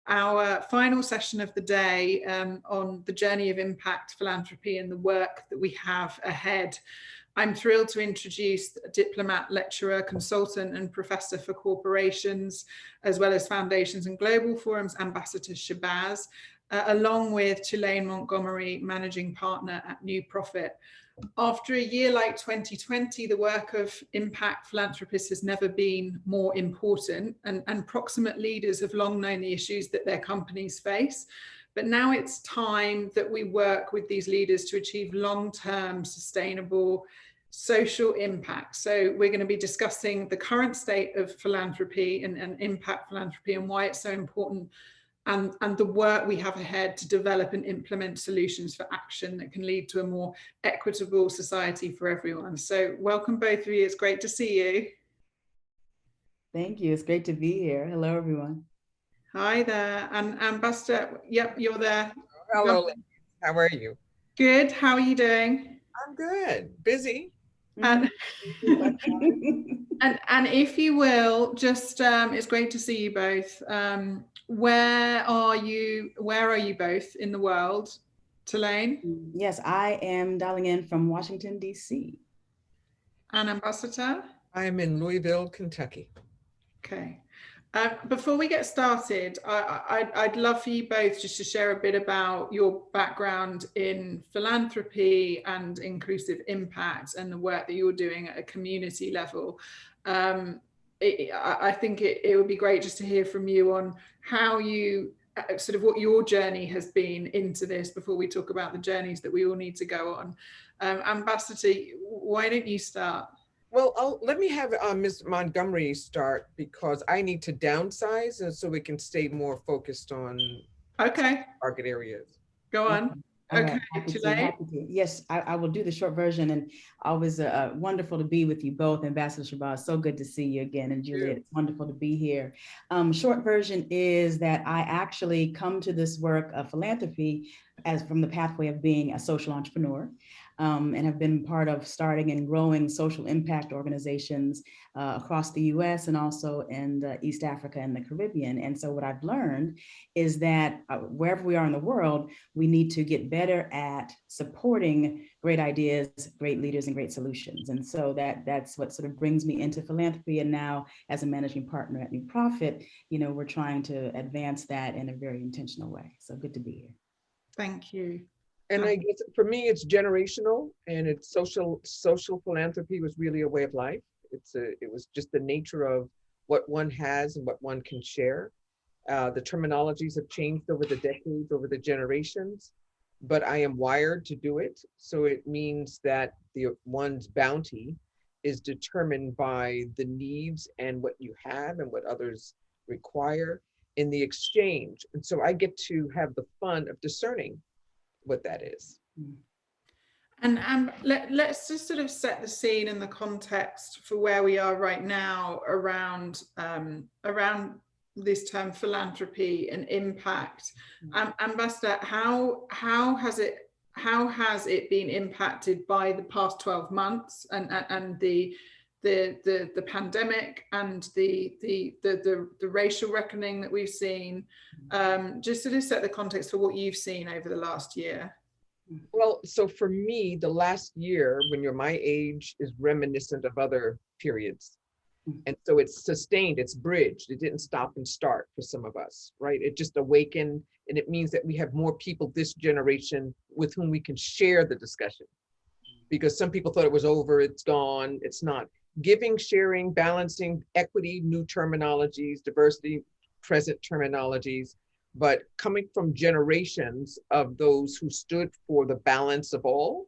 our final session of the day on the journey of impact philanthropy and the work that we have ahead. I'm thrilled to introduce Diplomat lecturer, consultant and professor for corporations, as well as foundations and global forums, Ambassador Shabazz, along with Tulaine Montgomery, managing partner at New Profit. After a year like 2020, the work of impact philanthropists has never been more important, and Proximate leaders have long known the issues that their companies face. But now it's time that we work with these leaders to achieve long-term sustainable social impact. So we're going to be discussing the current state of philanthropy and impact philanthropy and why it's so important, and the work we have ahead to develop and implement solutions for action that can lead to a more equitable society for everyone. So welcome both of you. It's great to see you. Thank you. It's great to be here. Hello, everyone. Hi there. And Ambassador, yep, you're there. Hello, how are you? Good. How are you doing? I'm good. Busy. And if you will, just it's great to see you both. Where are you both in the world? Tulaine? Yes, I am dialing in from Washington, D.C. And Ambassador? I'm in Louisville, Kentucky. Okay. Before we get started, I'd love for you both just to share a bit about your background in philanthropy and inclusive impact and the work that you're doing at a community level. I think it would be great just to hear from you on how you, sort of what your journey has been into this before we talk about the journeys that we all need to go on. Ambassador, why don't you start? Well, let me have Ms. Montgomery start because I need to downsize and so we can stay more focused on target areas. Go on. Okay, right. Yes, I will do the short version, and always wonderful to be with you both, Ambassador Shabazz. So good to see you again, and Juliet, it's wonderful to be here. Short version is that I actually come to this work of philanthropy as from the pathway of being a social entrepreneur. And have been part of starting and growing social impact organizations across the US and also in East Africa and the Caribbean. And so what I've learned is that wherever we are in the world, we need to get better at supporting great ideas, great leaders, and great solutions. And so that's what sort of brings me into philanthropy. And now as a managing partner at New Profit, we're trying to advance that in a very intentional way. So good to be here. Thank you. And I guess for me, it's generational, and it's social philanthropy was really a way of life. It was just the nature of what one has and what one can share. The terminologies have changed over the decades, over the generations, but I am wired to do it. So it means that one's bounty is determined by the needs and what you have and what others require in the exchange. And so I get to have the fun of discerning what that is. And let's just sort of set the scene and the context for where we are right now around this term philanthropy and impact. Ambassador, how has it been impacted by the past 12 months and the pandemic and the racial reckoning that we've seen, just to set the context for what you've seen over the last year? Well, so for me, the last year, when you're my age, is reminiscent of other periods. And so it's sustained, it's bridged. It didn't stop and start for some of us, right? It just awakened, and it means that we have more people this generation with whom we can share the discussion. Because some people thought it was over, it's gone, it's not. Giving, sharing, balancing, equity, new terminologies, diversity, present terminologies, but coming from generations of those who stood for the balance of all,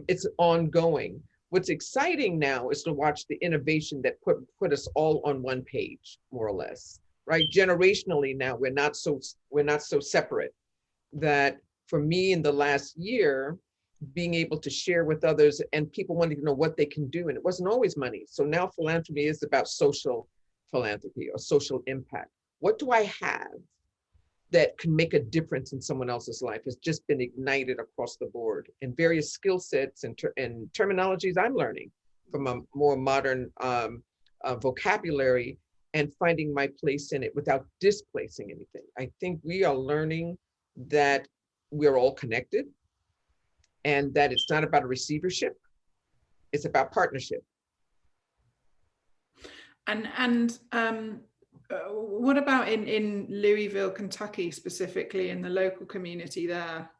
it's ongoing. What's exciting now is to watch the innovation that put us all on one page, more or less, right? Generationally now, we're not so separate. That for me in the last year, being able to share with others and people wanting to know what they can do. And it wasn't always money. So now philanthropy is about social philanthropy or social impact. What do I have that can make a difference in someone else's life? Has just been ignited across the board, and various skill sets and terminologies I'm learning from a more modern vocabulary and finding my place in it without displacing anything. I think we are learning that we're all connected and that it's not about a receivership, it's about partnership. And what about in Louisville, Kentucky, specifically in the local community there?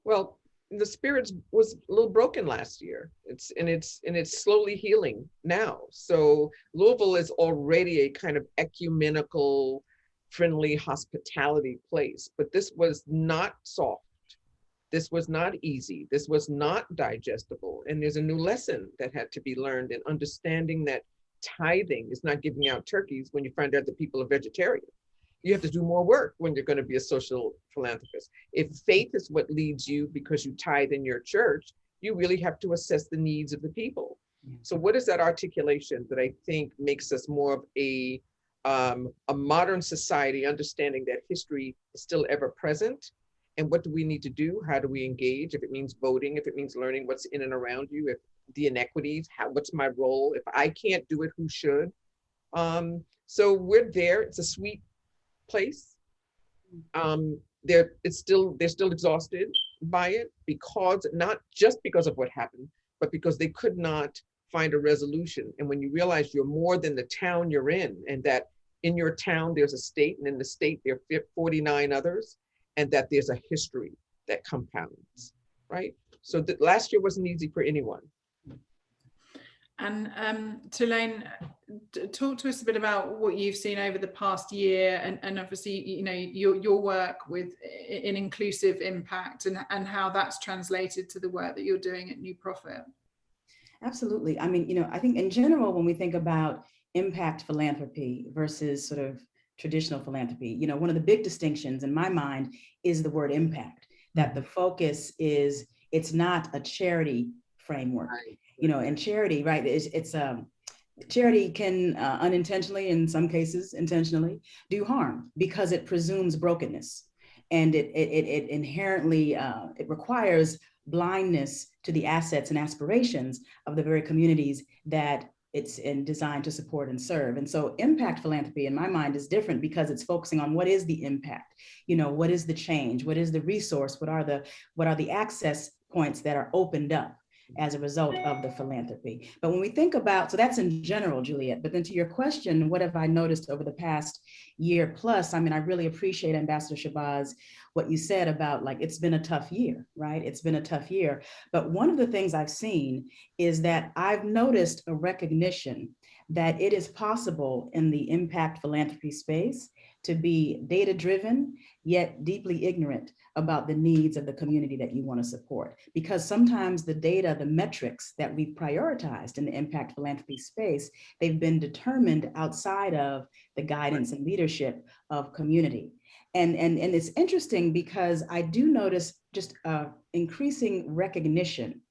Well, the spirit was a little broken last year. It's slowly healing now. So Louisville is already a kind of ecumenical, friendly hospitality place, but this was not soft. This was not easy. This was not digestible. And there's a new lesson that had to be learned in understanding that tithing is not giving out turkeys when you find out that people are vegetarian. You have to do more work when you're going to be a social philanthropist. If faith is what leads you because you tithe in your church, you really have to assess the needs of the people. So what is that articulation that I think makes us more of a modern society, understanding that history is still ever present? And what do we need to do? How do we engage? If it means voting, if it means learning what's in and around you, if the inequities, what's my role? If I can't do it, who should? So we're there. It's a sweet place. They're still exhausted by it, because not just because of what happened, but because they could not find a resolution. And when you realize you're more than the town you're in, and that in your town there's a state, and in the state there are 49 others, and that there's a history that compounds, right? So last year wasn't easy for anyone. And Tulaine, talk to us a bit about what you've seen over the past year, and obviously, you know, your work in inclusive impact, and how that's translated to the work that you're doing at New Profit. Absolutely. I mean, you know, I think in general, when we think about impact philanthropy versus sort of traditional philanthropy, you know, one of the big distinctions in my mind is the word impact, that the focus is, it's not a charity framework. Right. You know, and charity, right, it's charity can unintentionally, in some cases intentionally, do harm because it presumes brokenness, and it inherently it requires blindness to the assets and aspirations of the very communities that it's designed to support and serve. And so impact philanthropy in my mind is different, because it's focusing on what is the impact, you know, what is the change, what is the resource, what are the access points that are opened up as a result of the philanthropy. But when we think about, so that's in general, Juliet, but then to your question, what have I noticed over the past year plus? I mean, I really appreciate, Ambassador Shabazz, what you said about, like, it's been a tough year, right? It's been a tough year. But one of the things I've seen is that I've noticed a recognition that it is possible in the impact philanthropy space to be data-driven, yet deeply ignorant about the needs of the community that you want to support. Because sometimes the data, the metrics that we've prioritized in the impact philanthropy space, they've been determined outside of the guidance and leadership of community. And it's interesting, because I do notice just increasing recognition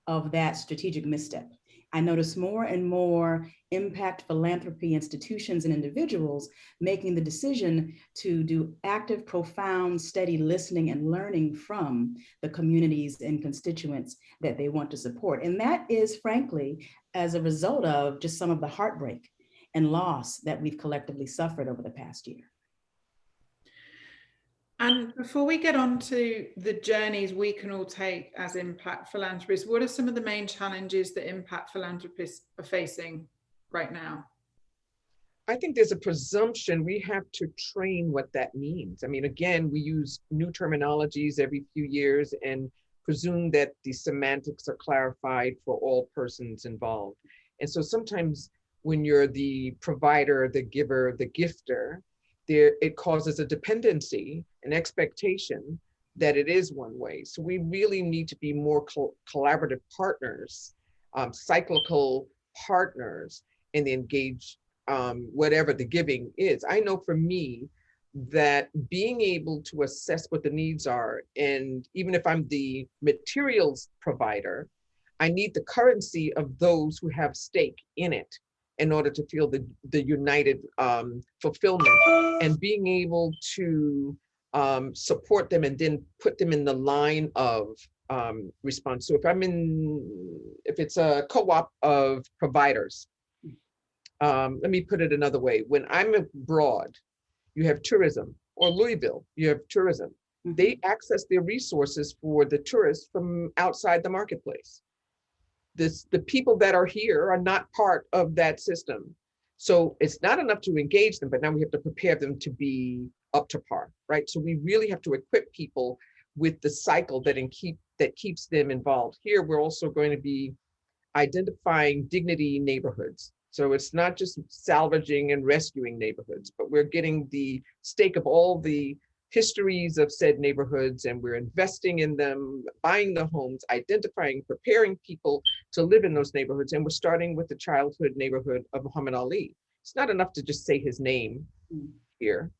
of that strategic misstep. I notice more and more impact philanthropy institutions and individuals making the decision to do active, profound, steady listening and learning from the communities and constituents that they want to support. And that is, frankly, as a result of just some of the heartbreak and loss that we've collectively suffered over the past year. And before we get on to the journeys we can all take as impact philanthropists, what are some of the main challenges that impact philanthropists are facing right now? I think there's a presumption we have to train what that means. I mean, again, we use new terminologies every few years and presume that the semantics are clarified for all persons involved. And so sometimes when you're the provider, the giver, the gifter, it causes a dependency, an expectation that it is one way. So we really need to be more collaborative partners, cyclical partners, and engage whatever the giving is. I know for me that being able to assess what the needs are, and even if I'm the materials provider, I need the currency of those who have stake in it in order to feel the united fulfillment, and being able to support them and then put them in the line of response. So if it's a co-op of providers, let me put it another way. When I'm abroad, you have tourism, or Louisville, you have tourism. They access their resources for the tourists from outside the marketplace. The people that are here are not part of that system. So it's not enough to engage them, but now we have to prepare them to be up to par, right? So we really have to equip people with the cycle that keeps them involved. Here, we're also going to be identifying dignity neighborhoods. So it's not just salvaging and rescuing neighborhoods, but we're getting the stake of all the histories of said neighborhoods, and we're investing in them, buying the homes, identifying, preparing people to live in those neighborhoods. And we're starting with the childhood neighborhood of Muhammad Ali. It's not enough to just say his name here.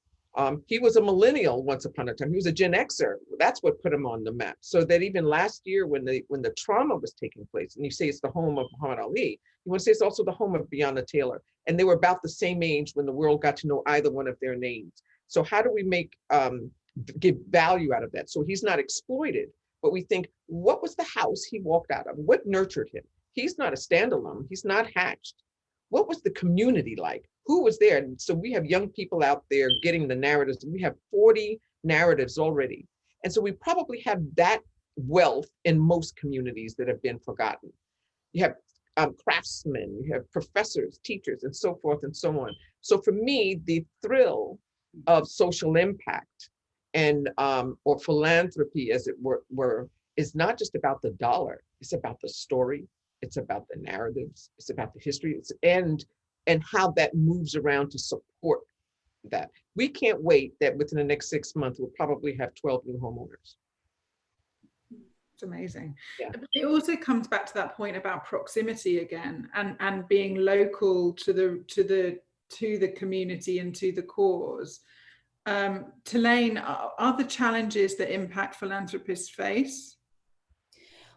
He was a millennial once upon a time. He was a Gen Xer. That's what put him on the map. So that even last year when the trauma was taking place, and you say it's the home of Muhammad Ali, you want to say it's also the home of Breonna Taylor. And they were about the same age when the world got to know either one of their names. So how do we give value out of that? So he's not exploited, but we think, what was the house he walked out of? What nurtured him? He's not a standalone. He's not hatched. What was the community like? Who was there? And so we have young people out there getting the narratives. We have 40 narratives already. And so we probably have that wealth in most communities that have been forgotten. You have craftsmen, you have professors, teachers, and so forth and so on. So for me, the thrill of social impact and or philanthropy, as it were, is not just about the dollar. It's about the story. It's about the narratives. It's about the history. And how that moves around to support that. We can't wait that within the next 6 months, we'll probably have 12 new homeowners. It's amazing. Yeah. But it also comes back to that point about proximity again, and being local to the community and to the cause. Tulaine, are the challenges that impact philanthropists face?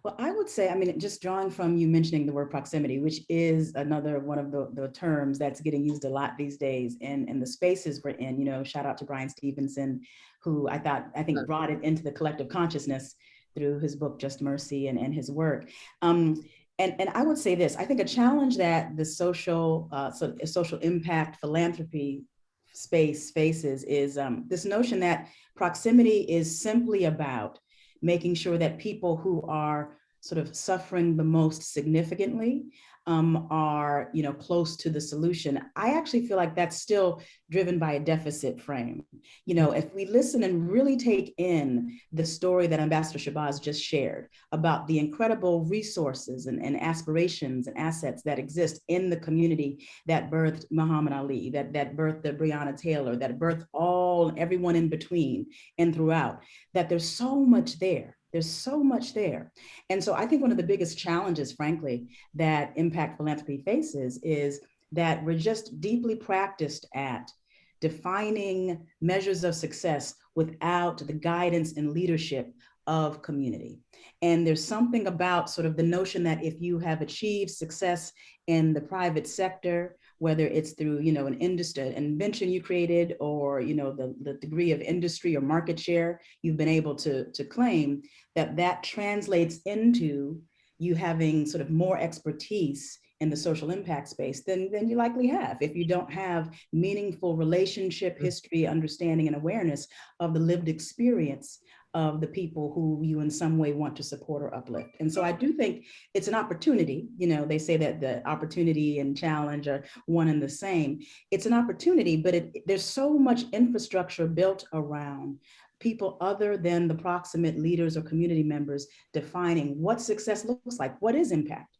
Well, I would say, I mean, just drawing from you mentioning the word proximity, which is another one of the terms that's getting used a lot these days in the spaces we're in. You know, shout out to Brian Stevenson, who I think brought it into the collective consciousness through his book, Just Mercy, and his work. And I would say this, I think a challenge that the social impact philanthropy space faces is this notion that proximity is simply about making sure that people who are sort of suffering the most significantly are, close to the solution. I actually feel like that's still driven by a deficit frame. If we listen and really take in the story that Ambassador Shabazz just shared about the incredible resources and aspirations and assets that exist in the community that birthed Muhammad Ali, that birthed the Breonna Taylor, that birthed everyone in between and throughout, that there's so much there. There's so much there. And so I think one of the biggest challenges, frankly, that impact philanthropy faces is that we're just deeply practiced at defining measures of success without the guidance and leadership of community. And there's something about sort of the notion that if you have achieved success in the private sector, whether it's through, an industry, an invention you created, or, the degree of industry or market share you've been able to claim, that translates into you having sort of more expertise in the social impact space than you likely have if you don't have meaningful relationship, history, understanding, and awareness of the lived experience of the people who you in some way want to support or uplift. And so I do think it's an opportunity. They say that the opportunity and challenge are one and the same. It's an opportunity, but there's so much infrastructure built around people other than the proximate leaders or community members defining what success looks like. What is impact?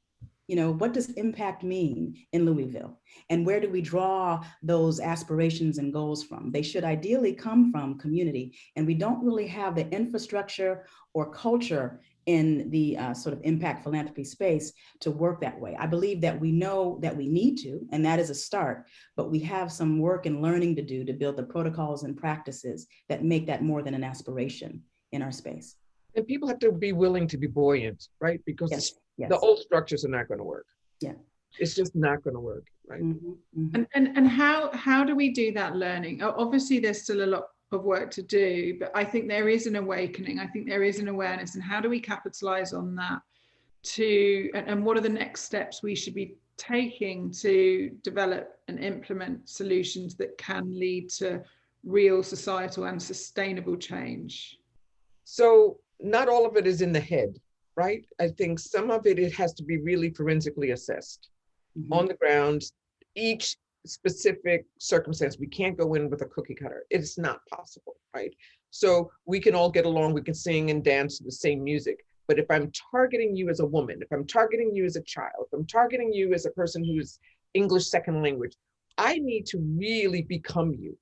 What does impact mean in Louisville? And where do we draw those aspirations and goals from? They should ideally come from community. And we don't really have the infrastructure or culture in the sort of impact philanthropy space to work that way. I believe that we know that we need to, and that is a start, but we have some work and learning to do to build the protocols and practices that make that more than an aspiration in our space. And people have to be willing to be buoyant, right? Because Yes. the old structures are not going to work. Yeah. It's just not going to work, right? Mm-hmm, mm-hmm. And how do we do that learning? Obviously, there's still a lot of work to do, but I think there is an awakening. I think there is an awareness, and how do we capitalize on that and what are the next steps we should be taking to develop and implement solutions that can lead to real societal and sustainable change? So not all of it is in the head, right? I think some of it has to be really forensically assessed on the ground, each specific circumstance. We can't go in with a cookie cutter. It's not possible, right? So we can all get along, we can sing and dance to the same music. But if I'm targeting you as a woman, if I'm targeting you as a child, if I'm targeting you as a person who's English second language, I need to really become you.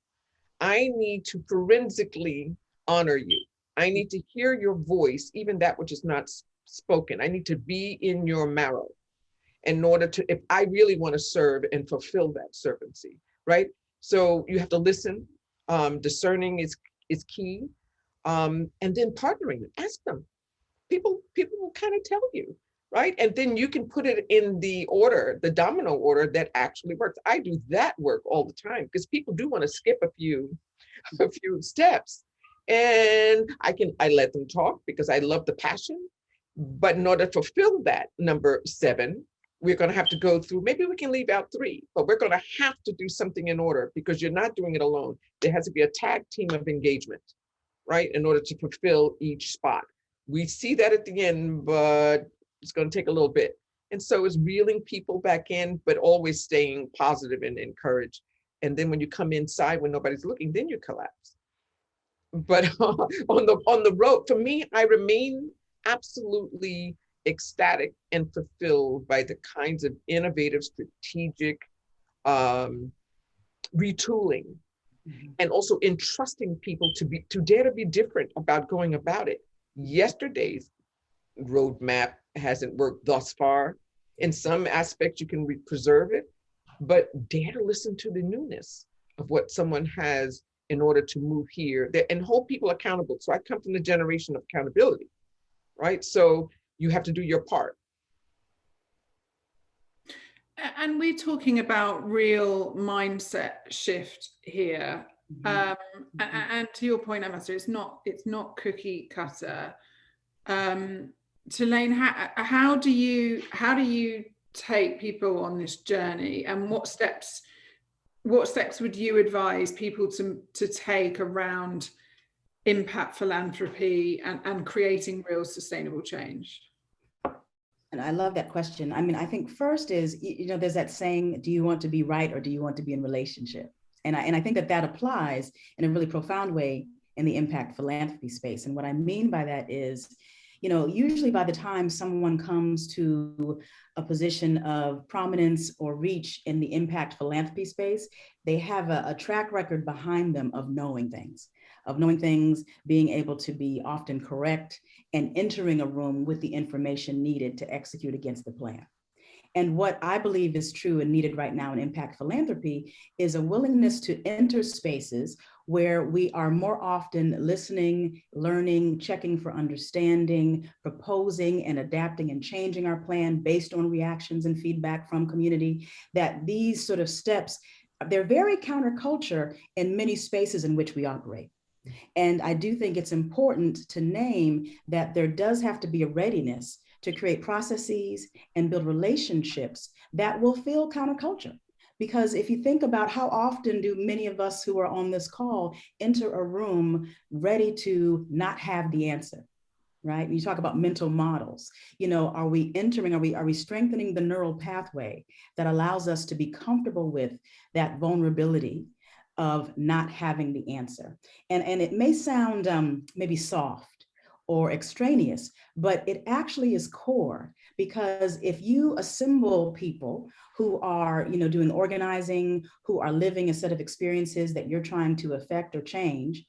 I need to forensically honor you. I need to hear your voice, even that which is not spoken. I need to be in your marrow in order to, if I really want to serve and fulfill that servancy, right? So you have to listen. Discerning is key. And then partnering, ask them. People will kind of tell you, right? And then you can put it in the order, the domino order that actually works. I do that work all the time because people do want to skip a few steps. And I let them talk because I love the passion. But in order to fulfill that number 7, we're going to have to go through, maybe we can leave out 3, but we're going to have to do something in order because you're not doing it alone. There has to be a tag team of engagement, right? In order to fulfill each spot. We see that at the end, but it's going to take a little bit. And so it's reeling people back in, but always staying positive and encouraged. And then when you come inside, when nobody's looking, then you collapse. But on the road, for me, I remain absolutely ecstatic and fulfilled by the kinds of innovative, strategic retooling, and also entrusting people to dare to be different about going about it. Yesterday's roadmap hasn't worked thus far. In some aspects, you can preserve it, but dare to listen to the newness of what someone has in order to move here and hold people accountable. So I come from the generation of accountability, right? So you have to do your part. And we're talking about real mindset shift here. And to your point, Emma, so it's not cookie cutter. Tulaine, how do you take people on this journey, and what steps would you advise people to take around impact philanthropy and creating real sustainable change? And I love that question. I mean, I think first is, there's that saying, do you want to be right or do you want to be in relationship? And I think that applies in a really profound way in the impact philanthropy space. And what I mean by that is, usually by the time someone comes to a position of prominence or reach in the impact philanthropy space, they have a track record behind them of knowing things, being able to be often correct, and entering a room with the information needed to execute against the plan. And what I believe is true and needed right now in impact philanthropy is a willingness to enter spaces where we are more often listening, learning, checking for understanding, proposing and adapting and changing our plan based on reactions and feedback from community, that these sort of steps, they're very counterculture in many spaces in which we operate. And I do think it's important to name that there does have to be a readiness to create processes and build relationships that will feel counterculture. Because if you think about how often do many of us who are on this call enter a room ready to not have the answer, right? You talk about mental models. Are we strengthening the neural pathway that allows us to be comfortable with that vulnerability of not having the answer? And it may sound maybe soft or extraneous, but it actually is core, because if you assemble people who are, doing organizing, who are living a set of experiences that you're trying to affect or change,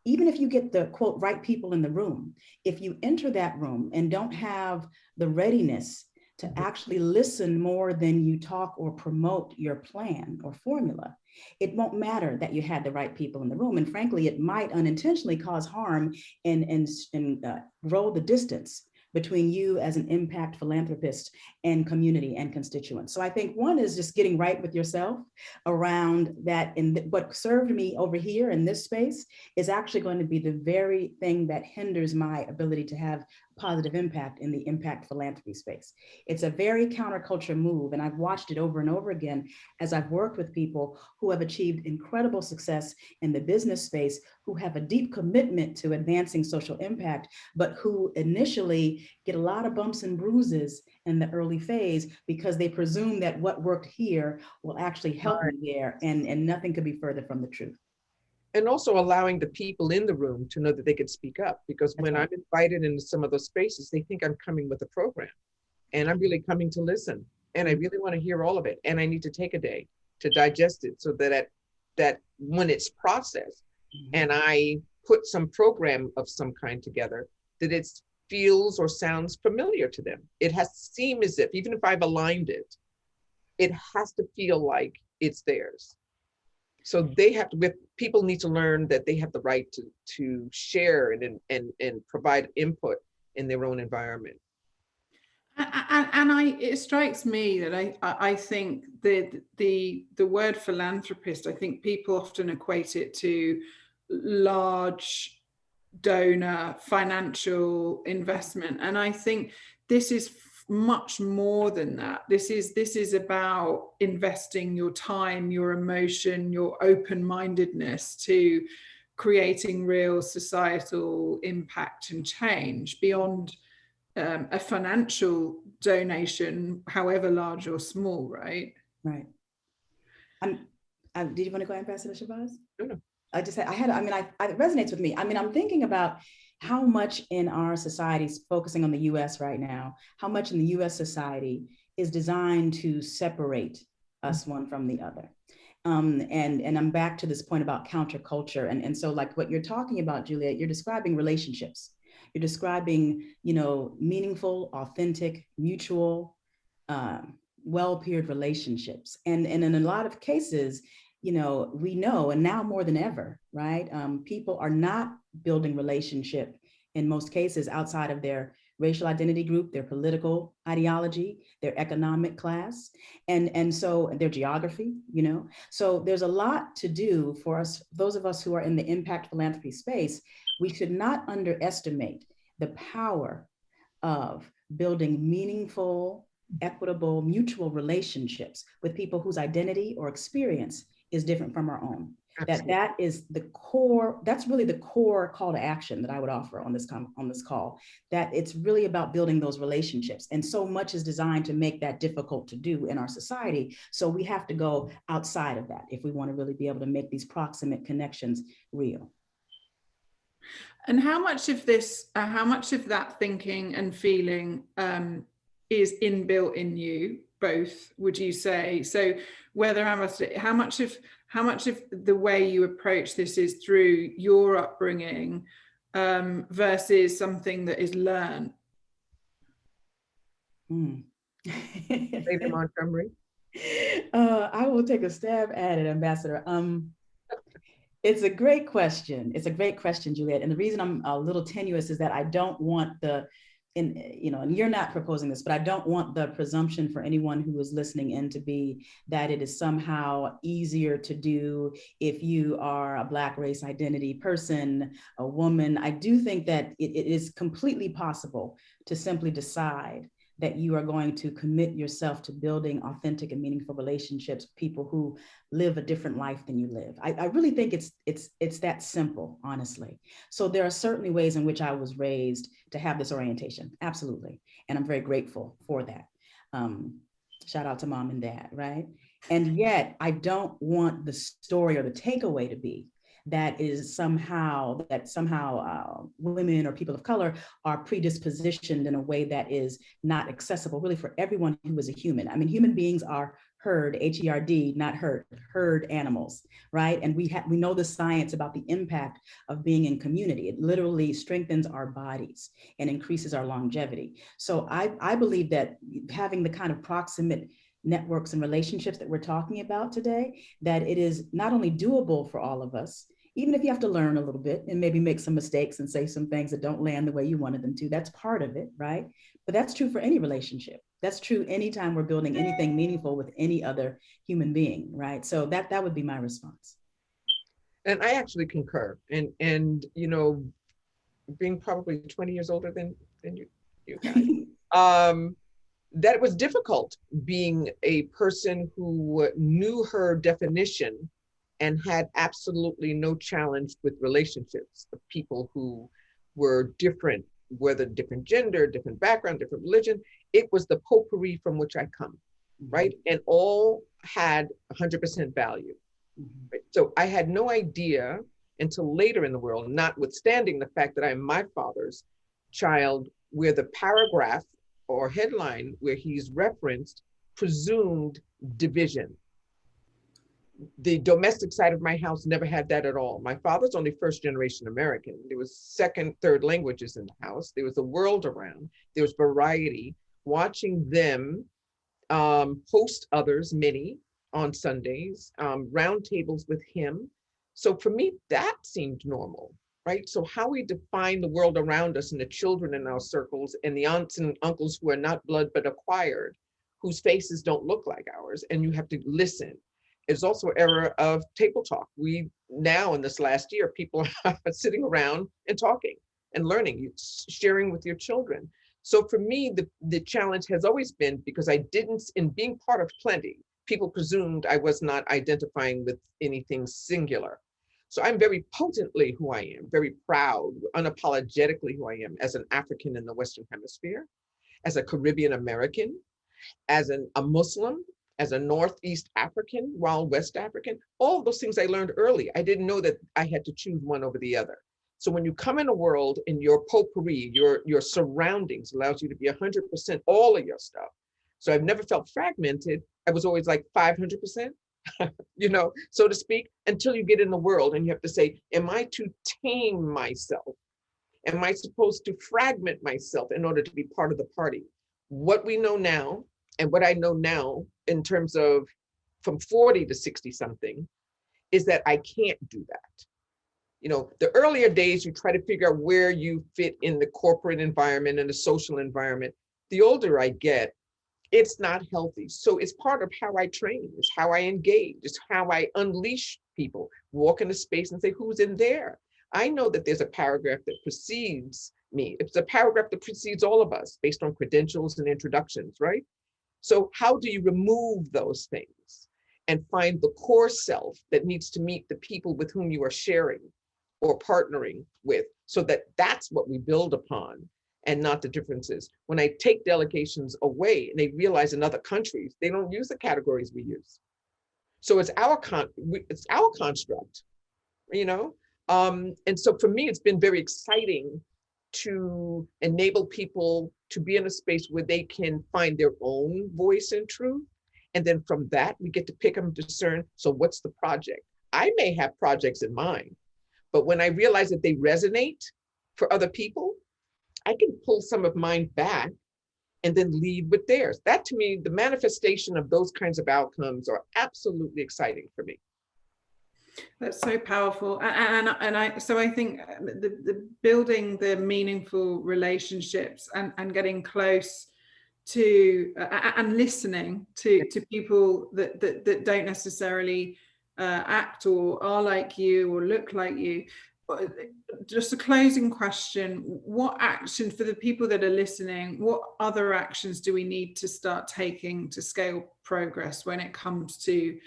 even if you get the quote right people in the room, if you enter that room and don't have the readiness to actually listen more than you talk or promote your plan or formula, it won't matter that you had the right people in the room. And frankly, it might unintentionally cause harm and grow the distance between you as an impact philanthropist and community and constituents. So I think one is just getting right with yourself around that. And what served me over here in this space is actually going to be the very thing that hinders my ability to have positive impact in the impact philanthropy space. It's a very counterculture move, and I've watched it over and over again as I've worked with people who have achieved incredible success in the business space, who have a deep commitment to advancing social impact, but who initially get a lot of bumps and bruises in the early phase because they presume that what worked here will actually help me there, and nothing could be further from the truth. And also allowing the people in the room to know that they could speak up, because when I'm invited into some of those spaces, they think I'm coming with a program, and I'm really coming to listen, and I really want to hear all of it, and I need to take a day to digest it, so that when it's processed and I put some program of some kind together, that it feels or sounds familiar to them. It has to seem as if, even if I've aligned it, it has to feel like it's theirs. So they have to, people need to learn that they have the right to share and provide input in their own environment. And it strikes me that I think the word philanthropist, I think people often equate it to large donor financial investment, and I think this is much more than that. This is about investing your time, your emotion, your open-mindedness to creating real societal impact and change beyond a financial donation, however large or small, right? Right. Did you want to go, Ambassador Shabazz? No. It resonates with me. I mean, I'm thinking about how much in our societies, focusing on the US right now, how much in the US society is designed to separate us one from the other. And I'm back to this point about counterculture. And so like what you're talking about, Juliet, you're describing relationships. You're describing, meaningful, authentic, mutual, well-peered relationships. And in a lot of cases, we know, and now more than ever, right? People are not building relationship in most cases outside of their racial identity group, their political ideology, their economic class, and so their geography, So there's a lot to do for us, those of us who are in the impact philanthropy space. We should not underestimate the power of building meaningful, equitable, mutual relationships with people whose identity or experience is different from our own. That is the core, that's really the core call to action that I would offer on this call, that it's really about building those relationships. And so much is designed to make that difficult to do in our society. So we have to go outside of that if we want to really be able to make these proximate connections real. And how much of that thinking and feeling is inbuilt in you both, would you say? So how much of the way you approach this is through your upbringing versus something that is learned? Lady Montgomery? I will take a stab at it, Ambassador. It's a great question. It's a great question, Juliet. And the reason I'm a little tenuous is that I don't want and you're not proposing this, but I don't want the presumption for anyone who is listening in to be that it is somehow easier to do if you are a Black race identity person, a woman. I do think that it is completely possible to simply decide that you are going to commit yourself to building authentic and meaningful relationships with people who live a different life than you live. I really think it's that simple, honestly. So there are certainly ways in which I was raised to have this orientation, absolutely. And I'm very grateful for that. Shout out to mom and dad, right? And yet I don't want the story or the takeaway to be that somehow women or people of color are predispositioned in a way that is not accessible really for everyone who is a human. I mean, human beings are herd, H-E-R-D, not herd animals, right? And we know the science about the impact of being in community. It literally strengthens our bodies and increases our longevity. So I believe that having the kind of proximate networks and relationships that we're talking about today, that it is not only doable for all of us, even if you have to learn a little bit and maybe make some mistakes and say some things that don't land the way you wanted them to, that's part of it, right? But that's true for any relationship. That's true anytime we're building anything meaningful with any other human being, right? So that would be my response. And I actually concur. And being probably 20 years older than you guys, that it was difficult being a person who knew her definition and had absolutely no challenge with relationships of people who were different, whether different gender, different background, different religion. It was the potpourri from which I come, right? And all had 100% value. Right? So I had no idea until later in the world, notwithstanding the fact that I'm my father's child, where the paragraph or headline where he's referenced presumed division. The domestic side of my house never had that at all. My father's only first generation American. There was second, third languages in the house. There was a world around. There was variety. Watching them host others, many on Sundays, round tables with him. So for me, that seemed normal, right? So how we define the world around us and the children in our circles and the aunts and uncles who are not blood but acquired, whose faces don't look like ours, and you have to listen. It's also an era of table talk. We now in this last year, people are sitting around and talking and learning, sharing with your children. So for me, the challenge has always been, because I didn't, in being part of plenty, people presumed I was not identifying with anything singular. So I'm very potently who I am, very proud, unapologetically who I am as an African in the Western Hemisphere, as a Caribbean American, as a Muslim, as a Northeast African, Wild West African. All those things I learned early. I didn't know that I had to choose one over the other. So when you come in a world and your potpourri, your surroundings allows you to be 100% all of your stuff. So I've never felt fragmented. I was always like 500%, you know, so to speak, until you get in the world and you have to say, am I to tame myself? Am I supposed to fragment myself in order to be part of the party? What we know now, and what I know now in terms of from 40 to 60 something, is that I can't do that. You know, the earlier days, you try to figure out where you fit in the corporate environment and the social environment. The older I get, it's not healthy. So it's part of how I train, it's how I engage, it's how I unleash people, walk into space and say, who's in there? I know that there's a paragraph that precedes me. It's a paragraph that precedes all of us based on credentials and introductions, right? So how do you remove those things and find the core self that needs to meet the people with whom you are sharing or partnering with, so that that's what we build upon and not the differences. When I take delegations away and they realize in other countries, they don't use the categories we use. So it's our construct, you know? And so for me, it's been very exciting to enable people to be in a space where they can find their own voice and truth. And then from that, we get to pick and discern, so what's the project? I may have projects in mind, but when I realize that they resonate for other people, I can pull some of mine back and then lead with theirs. That to me, the manifestation of those kinds of outcomes are absolutely exciting for me. That's so powerful. So I think the building the meaningful relationships and getting close to and listening to people that don't necessarily act or are like you or look like you. Just a closing question: what action, for the people that are listening, what other actions do we need to start taking to scale progress when it comes to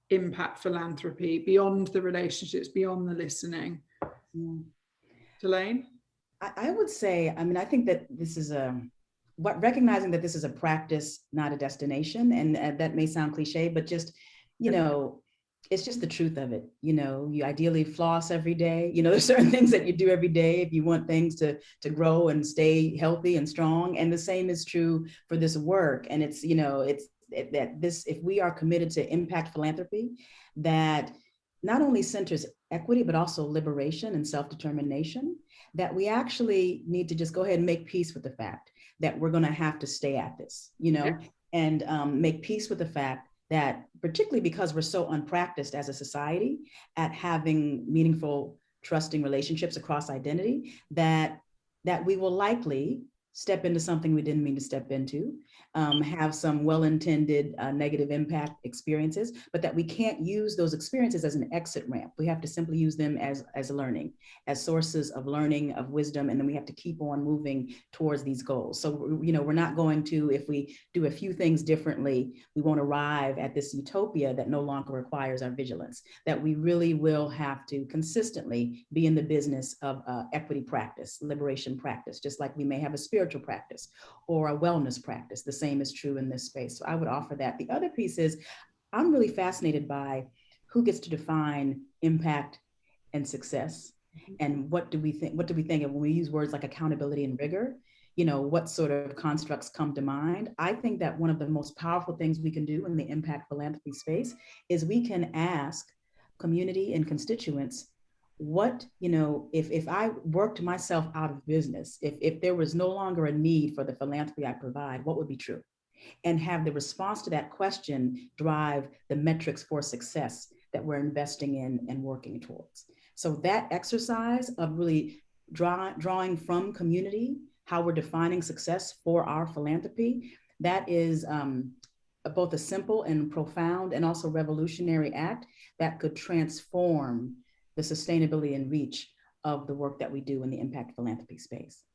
impact philanthropy, beyond the relationships, beyond the listening? Tulaine? I would say, I mean, I think that this is recognizing that this is a practice, not a destination. And that may sound cliche, but just, you know, it's just the truth of it. You know, you ideally floss every day. You know, there's certain things that you do every day if you want things to grow and stay healthy and strong. And the same is true for this work. And it's, you know, if we are committed to impact philanthropy, that not only centers equity, but also liberation and self-determination, that we actually need to just go ahead and make peace with the fact that we're going to have to stay at this, you know, and make peace with the fact that, particularly because we're so unpracticed as a society at having meaningful, trusting relationships across identity, that we will likely step into something we didn't mean to step into, have some well-intended negative impact experiences, but that we can't use those experiences as an exit ramp. We have to simply use them as learning, as sources of learning, of wisdom, and then we have to keep on moving towards these goals. So, you know, we're not going to, if we do a few things differently, we won't arrive at this utopia that no longer requires our vigilance, that we really will have to consistently be in the business of equity practice, liberation practice, just like we may have a spiritual practice or a wellness practice. The same is true in this space. So I would offer that. The other piece is I'm really fascinated by who gets to define impact and success. And what do we think of when we use words like accountability and rigor? You know, what sort of constructs come to mind? I think that one of the most powerful things we can do in the impact philanthropy space is we can ask community and constituents, what, you know, if I worked myself out of business, if there was no longer a need for the philanthropy I provide, what would be true? And have the response to that question drive the metrics for success that we're investing in and working towards. So that exercise of really drawing from community, how we're defining success for our philanthropy, that is both a simple and profound and also revolutionary act that could transform the sustainability and reach of the work that we do in the impact philanthropy space.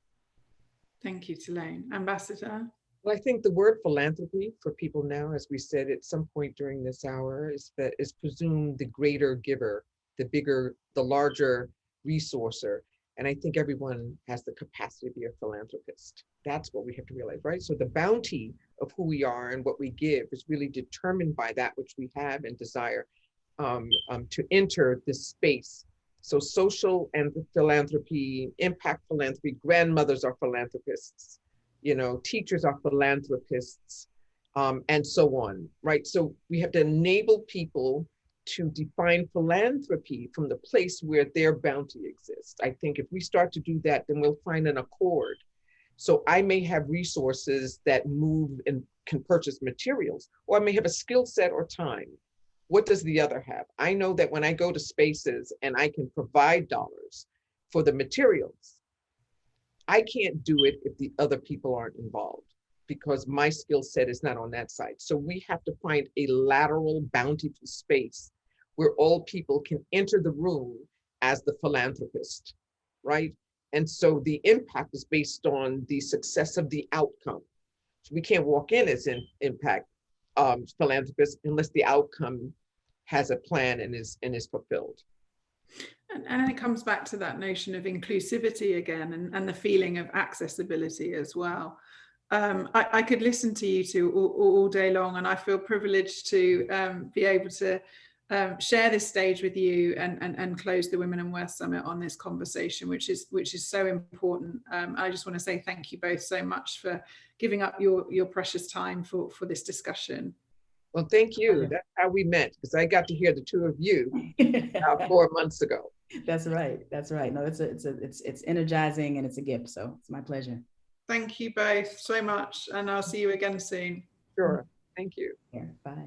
Thank you, Tulaine. Ambassador? Well, I think the word philanthropy for people now, as we said at some point during this hour, is presumed the greater giver, the bigger, the larger resourcer. And I think everyone has the capacity to be a philanthropist. That's what we have to realize, right? So the bounty of who we are and what we give is really determined by that which we have and desire to enter this space. So social and philanthropy, impact philanthropy, grandmothers are philanthropists, you know, teachers are philanthropists, and so on, right? So we have to enable people to define philanthropy from the place where their bounty exists. I think if we start to do that, then we'll find an accord. So I may have resources that move and can purchase materials, or I may have a skill set or time. What does the other have? I know that when I go to spaces and I can provide dollars for the materials, I can't do it if the other people aren't involved because my skill set is not on that side. So we have to find a lateral bountiful space where all people can enter the room as the philanthropist, right? And so the impact is based on the success of the outcome. So we can't walk in as an impact philanthropist unless the outcome has a plan and is fulfilled. And it comes back to that notion of inclusivity again, and the feeling of accessibility as well. I could listen to you two all day long, and I feel privileged to be able to share this stage with you and close the Women and Worth Summit on this conversation, which is so important. I just want to say thank you both so much for giving up your precious time for this discussion. Well, thank you. That's how we met, because I got to hear the two of you 4 months ago. That's right. That's right. No, it's energizing and it's a gift. So it's my pleasure. Thank you both so much, and I'll see you again soon. Sure. Thank you. Yeah, bye.